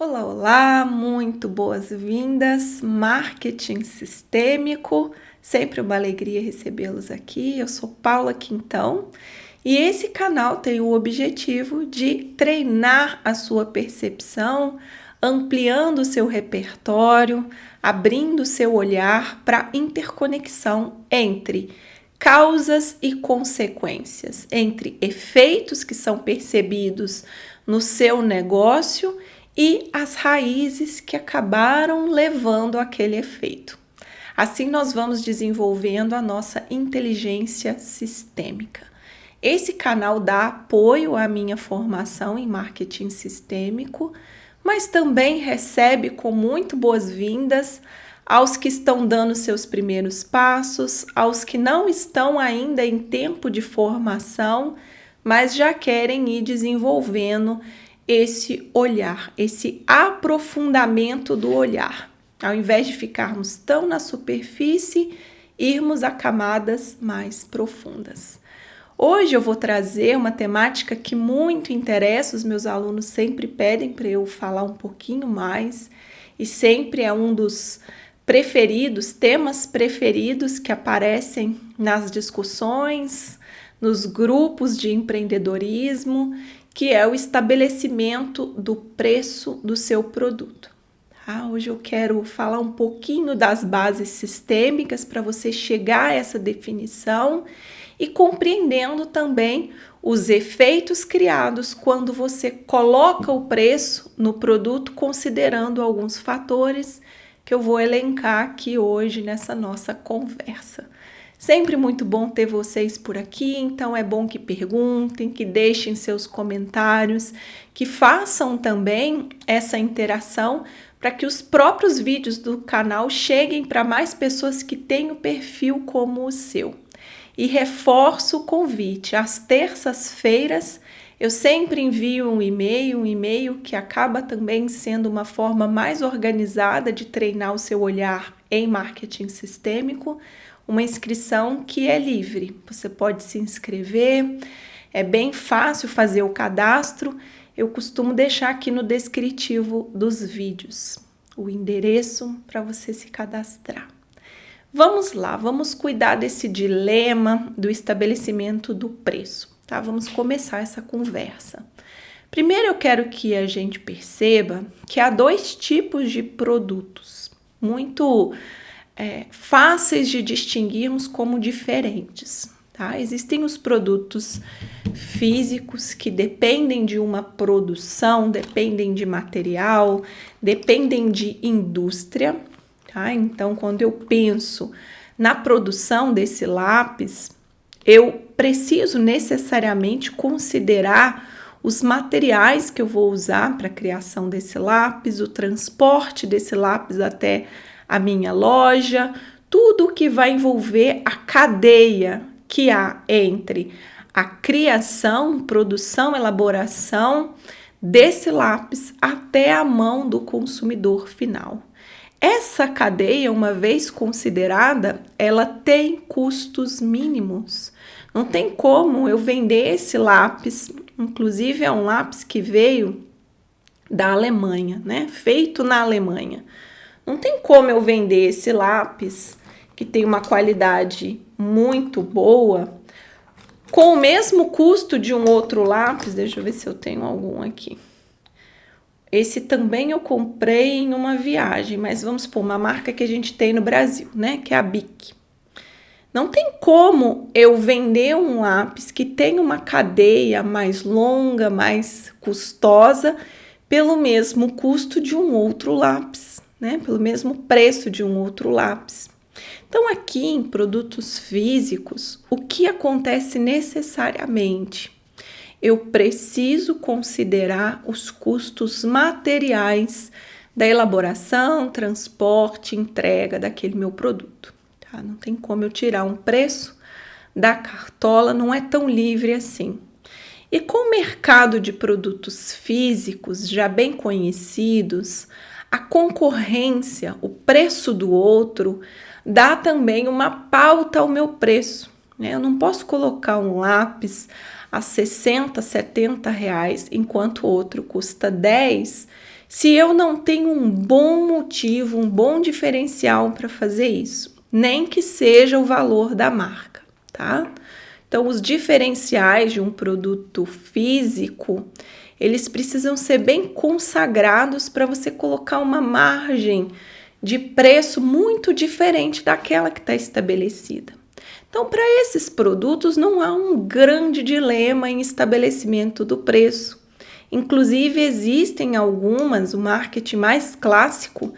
Olá, olá, muito boas-vindas, Marketing Sistêmico, sempre uma alegria recebê-los aqui. Eu sou Paula Quintão e esse canal tem o objetivo de treinar a sua percepção, ampliando o seu repertório, abrindo o seu olhar para a interconexão entre causas e consequências, entre efeitos que são percebidos no seu negócio e as raízes que acabaram levando aquele efeito. Assim, nós vamos desenvolvendo a nossa inteligência sistêmica. Esse canal dá apoio à minha formação em marketing sistêmico, mas também recebe com muito boas-vindas aos que estão dando seus primeiros passos, aos que não estão ainda em tempo de formação, mas já querem ir desenvolvendo esse olhar, esse aprofundamento do olhar. Ao invés de ficarmos tão na superfície, irmos a camadas mais profundas. Hoje eu vou trazer uma temática que muito interessa, os meus alunos sempre pedem para eu falar um pouquinho mais, e sempre é um dos temas preferidos que aparecem nas discussões, nos grupos de empreendedorismo, que é o estabelecimento do preço do seu produto. Hoje eu quero falar um pouquinho das bases sistêmicas para você chegar a essa definição e compreendendo também os efeitos criados quando você coloca o preço no produto, considerando alguns fatores que eu vou elencar aqui hoje nessa nossa conversa. Sempre muito bom ter vocês por aqui, então é bom que perguntem, que deixem seus comentários, que façam também essa interação para que os próprios vídeos do canal cheguem para mais pessoas que têm o perfil como o seu. E reforço o convite, às terças-feiras eu sempre envio um e-mail que acaba também sendo uma forma mais organizada de treinar o seu olhar em marketing sistêmico, uma inscrição que é livre. Você pode se inscrever, é bem fácil fazer o cadastro. Eu costumo deixar aqui no descritivo dos vídeos o endereço para você se cadastrar. Vamos lá, vamos cuidar desse dilema do estabelecimento do preço, tá? Vamos começar essa conversa. Primeiro eu quero que a gente perceba que há dois tipos de produtos muito fáceis de distinguirmos como diferentes, tá? Existem os produtos físicos que dependem de uma produção, dependem de material, dependem de indústria, tá? Então, quando eu penso na produção desse lápis, eu preciso necessariamente considerar os materiais que eu vou usar para a criação desse lápis, o transporte desse lápis até a minha loja, tudo que vai envolver a cadeia que há entre a criação, produção, elaboração desse lápis até a mão do consumidor final. Essa cadeia, uma vez considerada, ela tem custos mínimos. Não tem como eu vender esse lápis, inclusive é um lápis que veio da Alemanha, né? Feito na Alemanha. Não tem como eu vender esse lápis, que tem uma qualidade muito boa, com o mesmo custo de um outro lápis. Deixa eu ver se eu tenho algum aqui. Esse também eu comprei em uma viagem, mas vamos por uma marca que a gente tem no Brasil, né? Que é a Bic. Não tem como eu vender um lápis que tem uma cadeia mais longa, mais custosa, pelo mesmo custo de um outro lápis, né? Pelo mesmo preço de um outro lápis. Então, aqui em produtos físicos, o que acontece necessariamente? Eu preciso considerar os custos materiais da elaboração, transporte, entrega daquele meu produto. Tá? Não tem como eu tirar um preço da cartola, não é tão livre assim. E com o mercado de produtos físicos já bem conhecidos, a concorrência, o preço do outro, dá também uma pauta ao meu preço, né? Eu não posso colocar um lápis a 60, 70 reais, enquanto o outro custa 10, se eu não tenho um bom motivo, um bom diferencial para fazer isso, nem que seja o valor da marca, tá? Então, os diferenciais de um produto físico, eles precisam ser bem consagrados para você colocar uma margem de preço muito diferente daquela que está estabelecida. Então, para esses produtos, não há um grande dilema em estabelecimento do preço. Inclusive, existem algumas, o marketing mais clássico,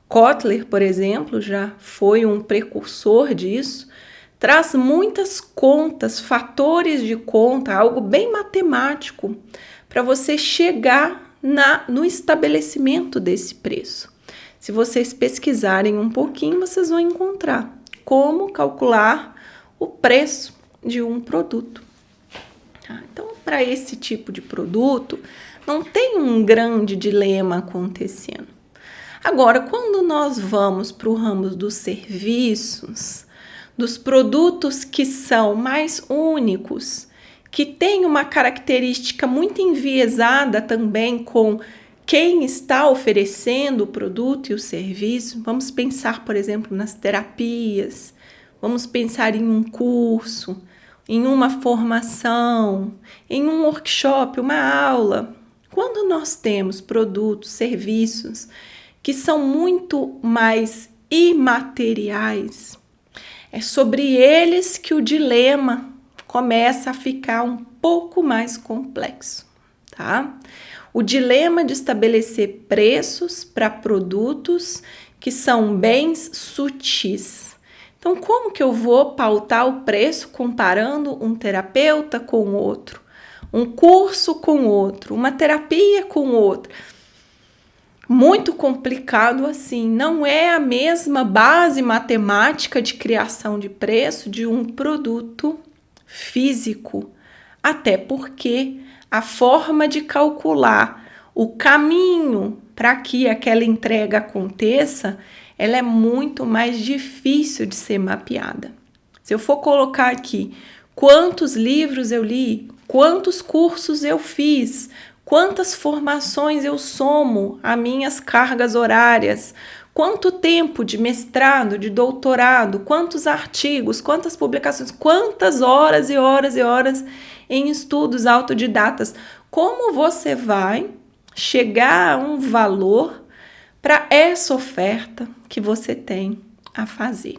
Kotler, por exemplo, já foi um precursor disso, traz muitas contas, fatores de conta, algo bem matemático, para você chegar no estabelecimento desse preço. Se vocês pesquisarem um pouquinho, vocês vão encontrar como calcular o preço de um produto. Então, para esse tipo de produto, não tem um grande dilema acontecendo. Agora, quando nós vamos para o ramo dos serviços, dos produtos que são mais únicos, que têm uma característica muito enviesada também com quem está oferecendo o produto e o serviço, vamos pensar, por exemplo, nas terapias, vamos pensar em um curso, em uma formação, em um workshop, uma aula. Quando nós temos produtos, serviços que são muito mais imateriais, é sobre eles que o dilema começa a ficar um pouco mais complexo, tá? O dilema de estabelecer preços para produtos que são bens sutis. Então, como que eu vou pautar o preço comparando um terapeuta com outro, um curso com outro, uma terapia com outra? Muito complicado assim, não é a mesma base matemática de criação de preço de um produto físico, até porque a forma de calcular o caminho para que aquela entrega aconteça, ela é muito mais difícil de ser mapeada. Se eu for colocar aqui quantos livros eu li, quantos cursos eu fiz, quantas formações eu somo a minhas cargas horárias, quanto tempo de mestrado, de doutorado, quantos artigos, quantas publicações, quantas horas e horas e horas em estudos autodidatas. Como você vai chegar a um valor para essa oferta que você tem a fazer?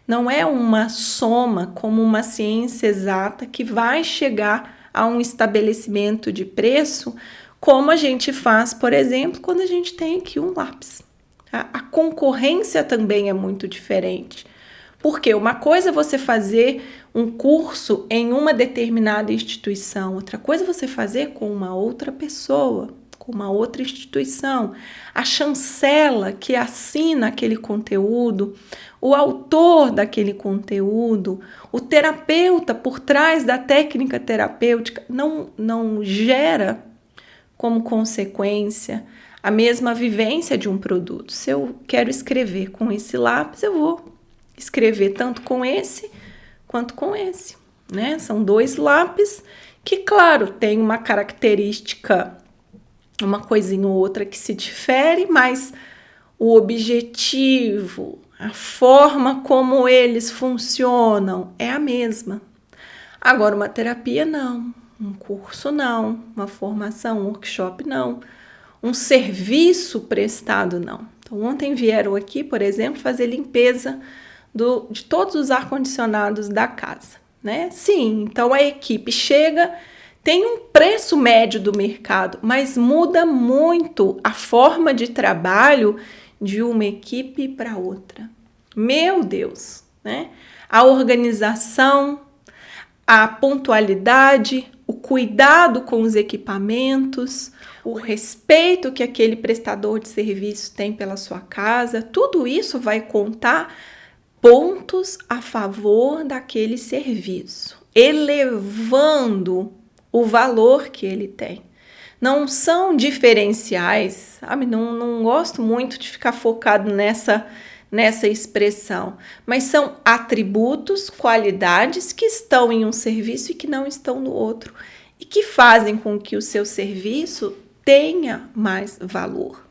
Não é uma soma como uma ciência exata que vai chegar a um estabelecimento de preço, como a gente faz, por exemplo, quando a gente tem aqui um lápis. A concorrência também é muito diferente. Porque uma coisa é você fazer um curso em uma determinada instituição, outra coisa é você fazer com uma outra pessoa, com uma outra instituição. A chancela que assina aquele conteúdo, o autor daquele conteúdo, o terapeuta por trás da técnica terapêutica não gera como consequência a mesma vivência de um produto. Se eu quero escrever com esse lápis, eu vou escrever tanto com esse quanto com esse, né? São dois lápis que, claro, tem uma característica, uma coisinha ou outra que se difere, mas o objetivo, a forma como eles funcionam é a mesma. Agora, uma terapia não, um curso não, uma formação, um workshop não, um serviço prestado não. Então, ontem vieram aqui, por exemplo, fazer limpeza de todos os ar-condicionados da casa, né? Sim, então a equipe chega, tem um preço médio do mercado, mas muda muito a forma de trabalho de uma equipe para outra. Meu Deus, né? A organização, a pontualidade, o cuidado com os equipamentos, o respeito que aquele prestador de serviço tem pela sua casa, tudo isso vai contar pontos a favor daquele serviço, elevando o valor que ele tem. Não são diferenciais, sabe? Não gosto muito de ficar focado nessa expressão, mas são atributos, qualidades que estão em um serviço e que não estão no outro, e que fazem com que o seu serviço tenha mais valor.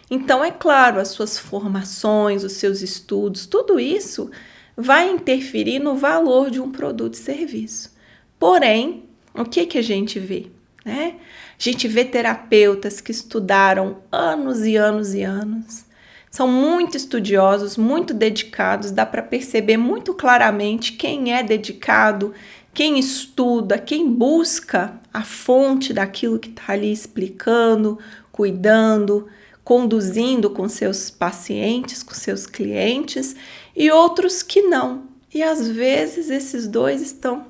Então, é claro, as suas formações, os seus estudos, tudo isso vai interferir no valor de um produto e serviço. Porém, o que a gente vê, né? A gente vê terapeutas que estudaram anos e anos e anos, são muito estudiosos, muito dedicados, dá para perceber muito claramente quem é dedicado, quem estuda, quem busca a fonte daquilo que está ali explicando, cuidando, conduzindo com seus pacientes, com seus clientes, e outros que não. E às vezes esses dois estão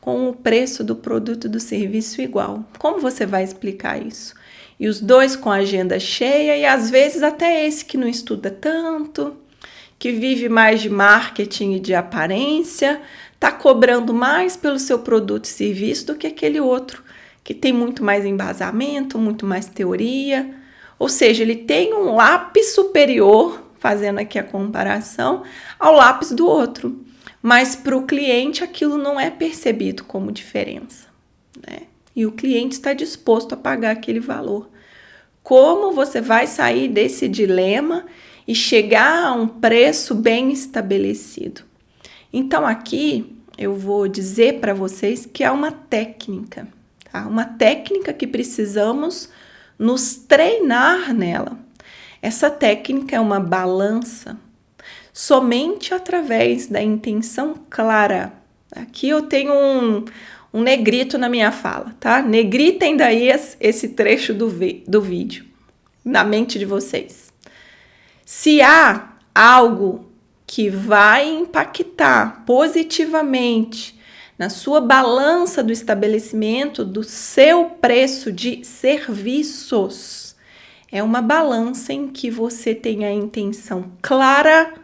com o preço do produto e do serviço igual. Como você vai explicar isso? E os dois com a agenda cheia, e às vezes até esse que não estuda tanto, que vive mais de marketing e de aparência, está cobrando mais pelo seu produto e serviço do que aquele outro, que tem muito mais embasamento, muito mais teoria. Ou seja, ele tem um lápis superior, fazendo aqui a comparação, ao lápis do outro. Mas para o cliente aquilo não é percebido como diferença, né? E o cliente está disposto a pagar aquele valor. Como você vai sair desse dilema e chegar a um preço bem estabelecido? Então aqui eu vou dizer para vocês que é uma técnica, tá? Uma técnica que precisamos nos treinar nela. Essa técnica é uma balança. Somente através da intenção clara. Aqui eu tenho um negrito na minha fala, tá? Negritem daí esse trecho do vídeo na mente de vocês. Se há algo que vai impactar positivamente na sua balança do estabelecimento do seu preço de serviços, é uma balança em que você tem a intenção clara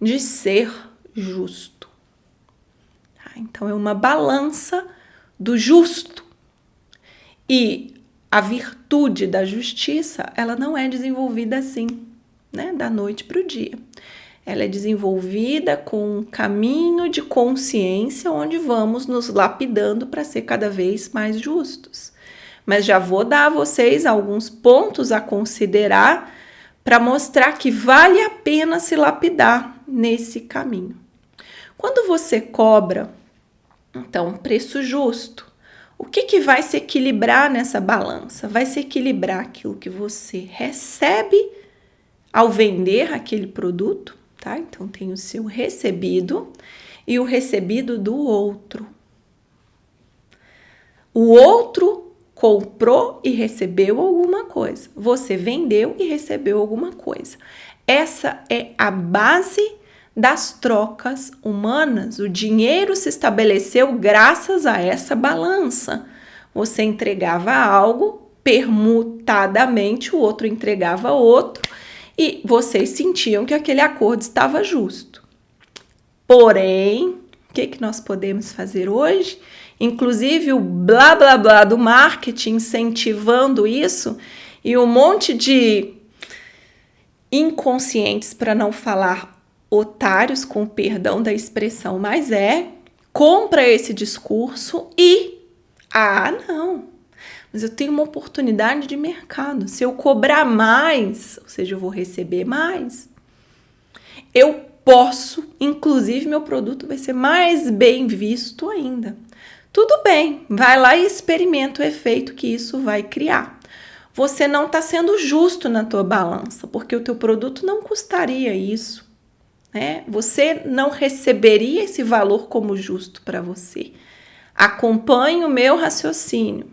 de ser justo. Tá? Então, é uma balança do justo. E a virtude da justiça, ela não é desenvolvida assim, né? Da noite para o dia. Ela é desenvolvida com um caminho de consciência onde vamos nos lapidando para ser cada vez mais justos. Mas já vou dar a vocês alguns pontos a considerar para mostrar que vale a pena se lapidar nesse caminho. Quando você cobra, então, preço justo, o que vai se equilibrar nessa balança? Vai se equilibrar aquilo que você recebe ao vender aquele produto, tá? Então, tem o seu recebido e o recebido do outro. O outro comprou e recebeu alguma coisa. Você vendeu e recebeu alguma coisa. Essa é a base das trocas humanas. O dinheiro se estabeleceu graças a essa balança. Você entregava algo, permutadamente o outro entregava outro e vocês sentiam que aquele acordo estava justo. Porém, o que nós podemos fazer hoje? Inclusive o blá blá blá do marketing incentivando isso e um monte de inconscientes, para não falar otários, com perdão da expressão, mas compra esse discurso e não, mas eu tenho uma oportunidade de mercado, se eu cobrar mais, ou seja, eu vou receber mais, eu posso, inclusive meu produto vai ser mais bem visto ainda. Tudo bem, vai lá e experimenta o efeito que isso vai criar. Você não está sendo justo na tua balança, porque o teu produto não custaria isso, né? Você não receberia esse valor como justo para você. Acompanhe o meu raciocínio.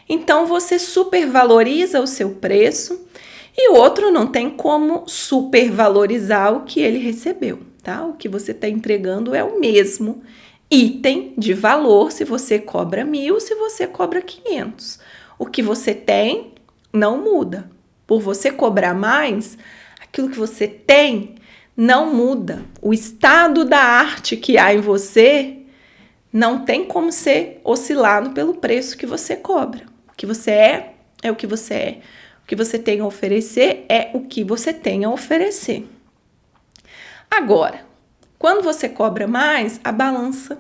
Então, você supervaloriza o seu preço e o outro não tem como supervalorizar o que ele recebeu, tá? O que você está entregando é o mesmo item de valor, se você cobra 1.000, se você cobra 500. O que você tem não muda. Por você cobrar mais, aquilo que você tem não muda. O estado da arte que há em você não tem como ser oscilado pelo preço que você cobra. O que você é o que você é. O que você tem a oferecer é o que você tem a oferecer. Agora, quando você cobra mais, a balança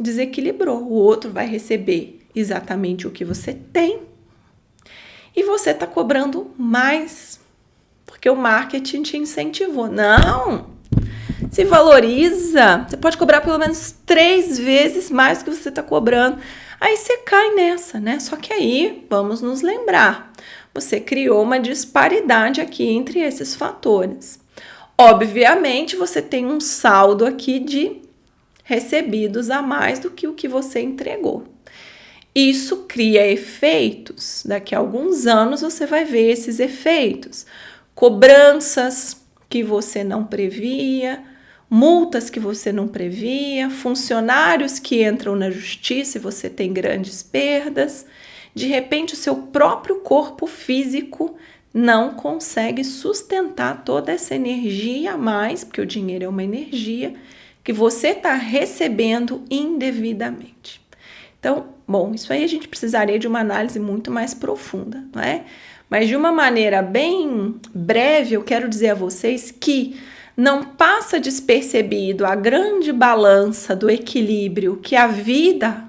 desequilibrou. O outro vai receber exatamente o que você tem e você está cobrando mais, porque o marketing te incentivou. Não! Se valoriza, você pode cobrar pelo menos 3 vezes mais do que você está cobrando. Aí você cai nessa, né? Só que aí, vamos nos lembrar, você criou uma disparidade aqui entre esses fatores. Obviamente, você tem um saldo aqui de recebidos a mais do que o que você entregou. Isso cria efeitos. Daqui a alguns anos você vai ver esses efeitos. Cobranças que você não previa, multas que você não previa, funcionários que entram na justiça e você tem grandes perdas. De repente, o seu próprio corpo físico não consegue sustentar toda essa energia a mais, porque o dinheiro é uma energia, que você está recebendo indevidamente. Então, bom, isso aí a gente precisaria de uma análise muito mais profunda, não é? Mas de uma maneira bem breve, eu quero dizer a vocês que não passa despercebido a grande balança do equilíbrio que a vida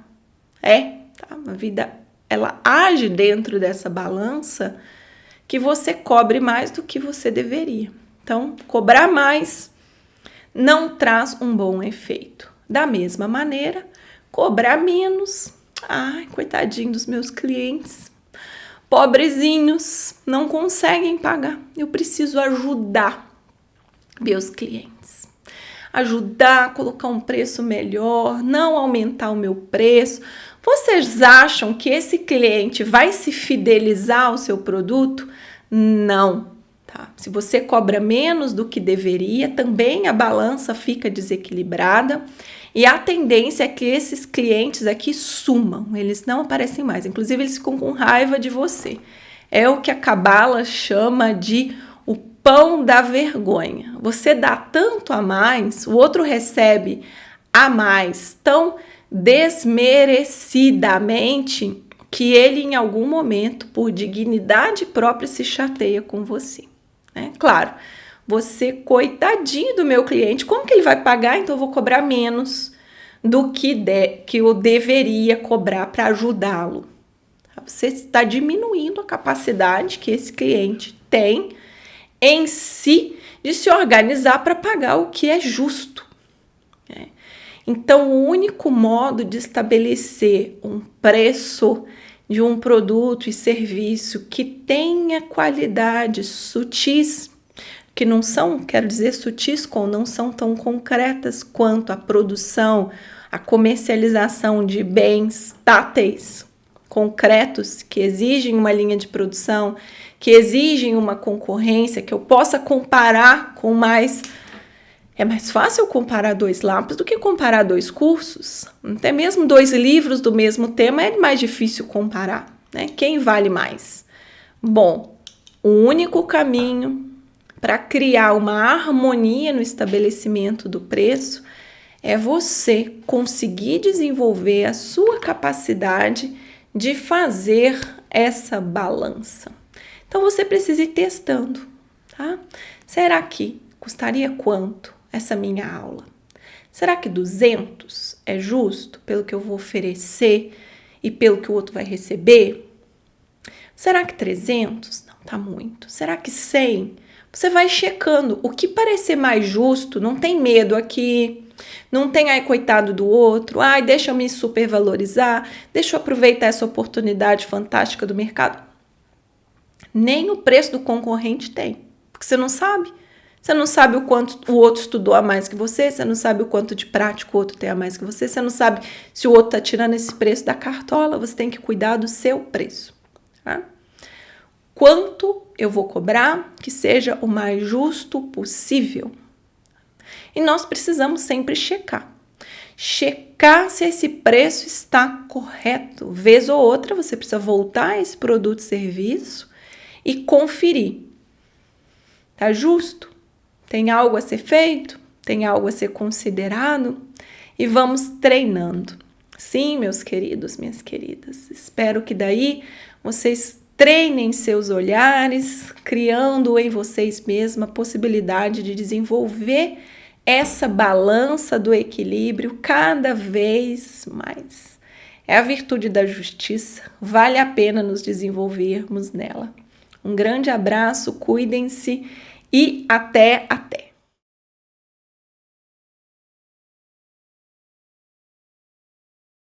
é, tá? A vida, ela age dentro dessa balança, que você cobre mais do que você deveria. Então, cobrar mais não traz um bom efeito. Da mesma maneira, cobrar menos, ai, coitadinho dos meus clientes, pobrezinhos, não conseguem pagar. Eu preciso ajudar meus clientes. Ajudar a colocar um preço melhor, não aumentar o meu preço. Vocês acham que esse cliente vai se fidelizar ao seu produto? Não. Tá? Se você cobra menos do que deveria, também a balança fica desequilibrada e a tendência é que esses clientes aqui sumam, eles não aparecem mais, inclusive eles ficam com raiva de você. É o que a Cabala chama de o pão da vergonha. Você dá tanto a mais, o outro recebe a mais tão desmerecidamente que ele em algum momento, por dignidade própria, se chateia com você. Claro, você, coitadinho do meu cliente, como que ele vai pagar? Então eu vou cobrar menos do que eu deveria cobrar para ajudá-lo. Você está diminuindo a capacidade que esse cliente tem em si de se organizar para pagar o que é justo. Então, o único modo de estabelecer um preço de um produto e serviço que tenha qualidades sutis, que não são, quero dizer, sutis, não são tão concretas quanto a produção, a comercialização de bens táteis, concretos, que exigem uma linha de produção, que exigem uma concorrência, que eu possa comparar com mais... É mais fácil comparar 2 lápis do que comparar 2 cursos. Até mesmo 2 livros do mesmo tema é mais difícil comparar, né? Quem vale mais? Bom, o único caminho para criar uma harmonia no estabelecimento do preço é você conseguir desenvolver a sua capacidade de fazer essa balança. Então, você precisa ir testando, tá? Será que custaria quanto essa minha aula? Será que 200 é justo pelo que eu vou oferecer e pelo que o outro vai receber? Será que 300? Não, tá muito. Será que 100? Você vai checando. O que parecer mais justo, não tem medo aqui, não tem ai coitado do outro, ai deixa eu me supervalorizar, deixa eu aproveitar essa oportunidade fantástica do mercado. Nem o preço do concorrente tem, porque você não sabe. Você não sabe o quanto o outro estudou a mais que você não sabe o quanto de prático o outro tem a mais que você não sabe se o outro está tirando esse preço da cartola, você tem que cuidar do seu preço. Tá? Quanto eu vou cobrar que seja o mais justo possível? E nós precisamos sempre checar. Checar se esse preço está correto. Vez ou outra, você precisa voltar a esse produto e serviço e conferir. Tá justo? Tem algo a ser feito? Tem algo a ser considerado? E vamos treinando. Sim, meus queridos, minhas queridas. Espero que daí vocês treinem seus olhares, criando em vocês mesmos a possibilidade de desenvolver essa balança do equilíbrio cada vez mais. é a virtude da justiça, vale a pena nos desenvolvermos nela. Um grande abraço, cuidem-se e até!